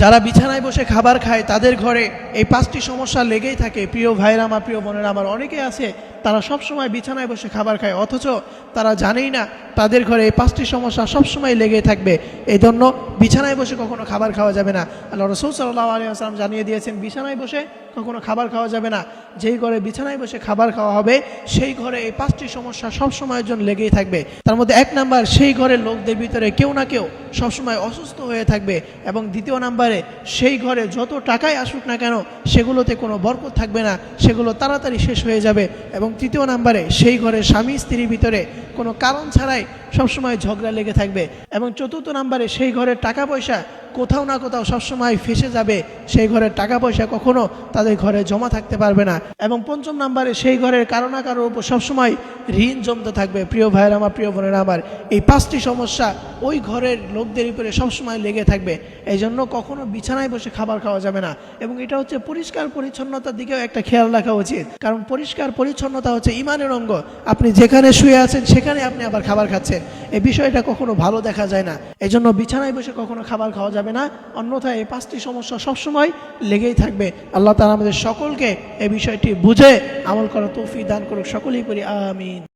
যারা বিছানায় বসে খাবার খায় তাদের ঘরে এই পাঁচটি সমস্যা লেগেই থাকে। প্রিয় ভাইরা আমার, প্রিয় বোনেরা আমার, অনেকে আছে তারা সব সময় বিছানায় বসে খাবার খায়, অথচ তারা জানেই না তাদের ঘরে এই পাঁচটি সমস্যা সবসময় লেগেই থাকবে। এই জন্য বিছানায় বসে কখনো খাবার খাওয়া যাবে না। আল্লাহ রাসূল সাল্লাল্লাহু আলাইহি ওয়াসাল্লাম জানিয়ে দিয়েছেন, বিছানায় বসে কখনো খাবার খাওয়া যাবে না। যেই ঘরে বিছানায় বসে খাবার খাওয়া হবে সেই ঘরে এই পাঁচটি সমস্যা সবসময়ের জন্য লেগেই থাকবে। তার মধ্যে এক নাম্বার, সেই ঘরের লোকদের ভিতরে কেউ না কেউ সবসময় অসুস্থ হয়ে থাকবে। এবং দ্বিতীয় নাম্বারে, সেই ঘরে যত টাকাই আসুক না কেন সেগুলোতে কোনো বরকত থাকবে না, সেগুলো তাড়াতাড়ি শেষ হয়ে যাবে। এবং তৃতীয় নাম্বারে, সেই ঘরে স্বামী স্ত্রীর ভিতরে কোনো কারণ ছাড়াই সবসময় ঝগড়া লেগে থাকবে। এবং চতুর্থ নাম্বারে, সেই ঘরের টাকা পয়সা কোথাও না কোথাও সবসময় ফেসে যাবে, সেই ঘরের টাকা পয়সা কখনো তাদের ঘরে জমা থাকতে পারবে না। এবং পঞ্চম নাম্বারে, সেই ঘরের কারো না কারোর উপর সবসময় ঋণ জমতে থাকবে। প্রিয় ভাইয়েরা আমার, প্রিয় বোনেরা আমার, এই পাঁচটি সমস্যা ওই ঘরের লোকদের উপরে সবসময় লেগে থাকবে। এই জন্য কখনো বিছানায় বসে খাবার খাওয়া যাবে না। এবং এটা হচ্ছে পরিষ্কার পরিচ্ছন্নতার দিকেও একটা খেয়াল রাখা উচিত, কারণ পরিষ্কার পরিচ্ছন্নতা হচ্ছে ইমানের অঙ্গ। আপনি যেখানে শুয়ে আছেন সেখানে আপনি আবার খাবার খাচ্ছেন, এই বিষয়টা কখনো ভালো দেখা যায় না। এই জন্য বিছানায় বসে কখনো খাবার খাওয়া যাবে না, অন্যথায় এই পাঁচটি সমস্যা সবসময় লেগেই থাকবে। আল্লাহ তাআলা আমাদের সকলকে এই বিষয়টি বুঝে আমল করার তৌফিক দান করুক। সকলেই পড়ি আমিন।